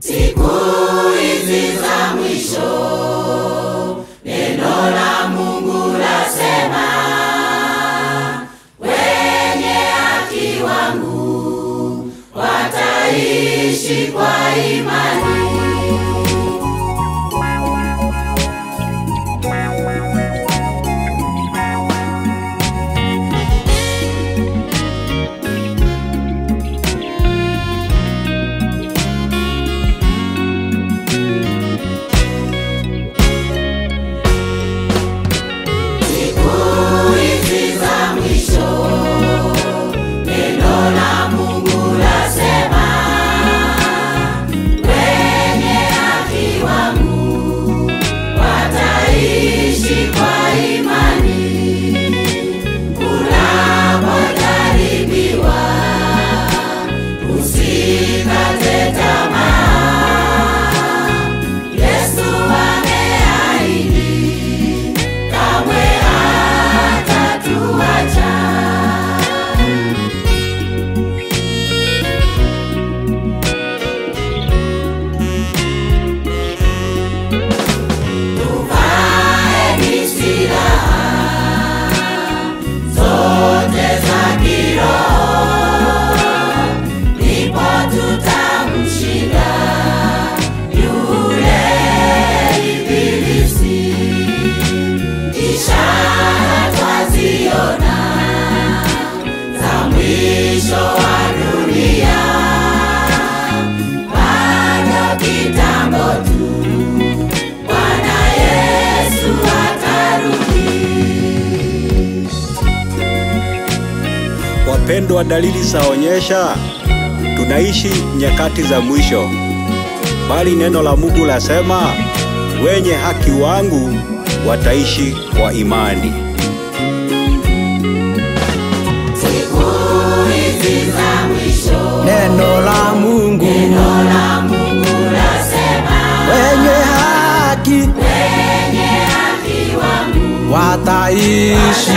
Siku hizi za mwisho, neno la Mungu lasema, wenye haki wangu wataishi kwa imani. Wapendwa, dalili zaonyesha tunaishi nyakati za mwisho. Bali neno la Mungu lasema, wenye haki wangu wataishi kwa imani. Siku hizi za mwisho, neno la Mungu lasema, wenye haki wangu wataishi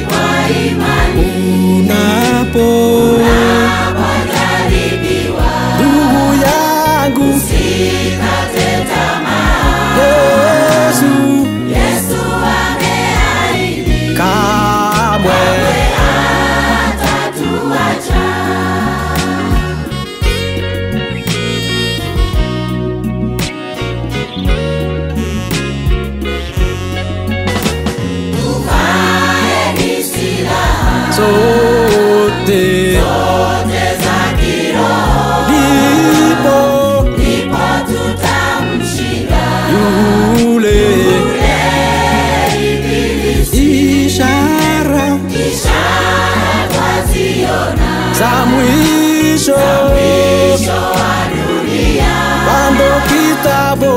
kwa imani. Unapojaribiwa, ndugu yangu, usikate tamaa. Yesu ameahidi kamwe hatatuacha. sote za kiroho, ndipo tutamshinda yule ibilisi. Ishara twaziona za mwisho wa dunia, bado kitambo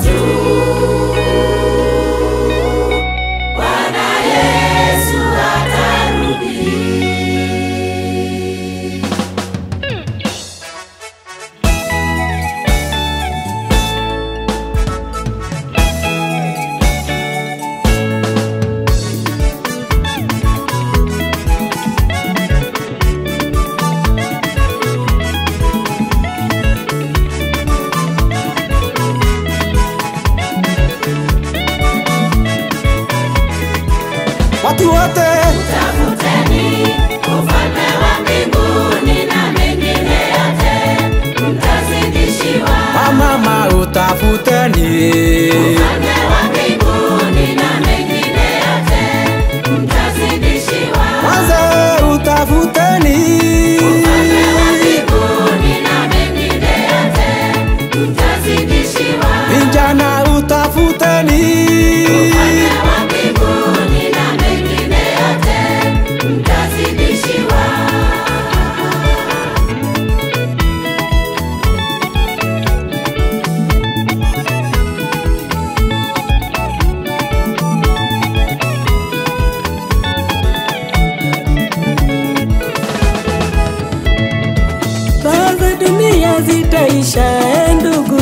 tu. Bwana Yesu atarudi. watu wote Tafuteni ufalme wa mbinguni na mengine yote mtazidishiwa. mama, utafuteni Ufalme wa mbinguni na mengine yote mtazidishiwa. wazee, utafuteni Ufalme wa mbinguni na mengine yote mtazidishiwa. vijana, utafuteni Ufalme wa mbinguni na mengine yote mtazidishiwa. Roho dunia zitaisha ndugu,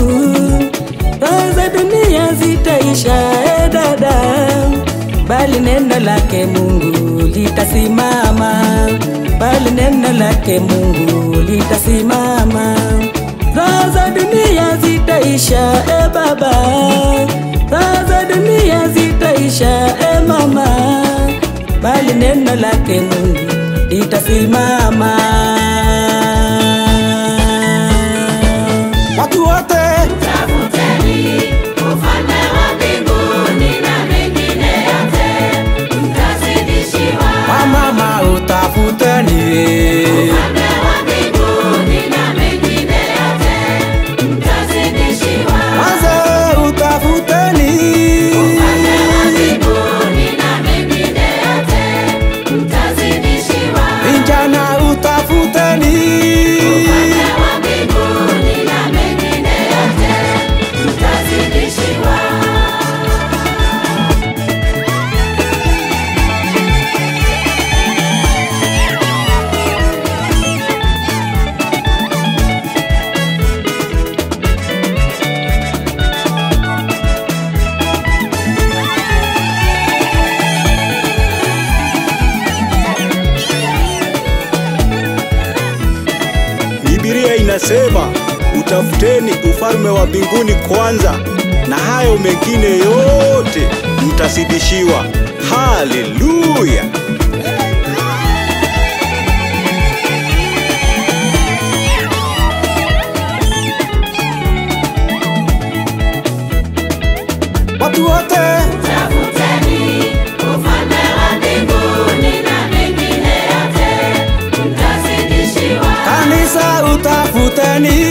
roho dunia zitaisha dada, bali neno lake Mungu litasimama, bali neno lake Mungu litasimama. Raha za dunia zitaisha, e baba, raha za dunia zitaisha, e mama, bali neno lake Mungu litasimama. Watu wote Tafuteni ufalme wa mbinguni na mengine yote mtazidishiwa. wamama utafuteni, Ufalme wa mbinguni na mengine yote mtazidishiwa. wazee utafuteni, Ufalme wa mbinguni na mengine yote mtazidishiwa. vijana utafuteni, Ufalme wa mbinguni na mengine yote mtazidishiwa. Biblia inasema utafuteni ufalme wa mbinguni kwanza, na hayo mengine yote mtazidishiwa. Haleluya! watu wote Tafuteni ufalme wa mbinguni na mengine yote mtazidishiwa. kanisa utafuteni,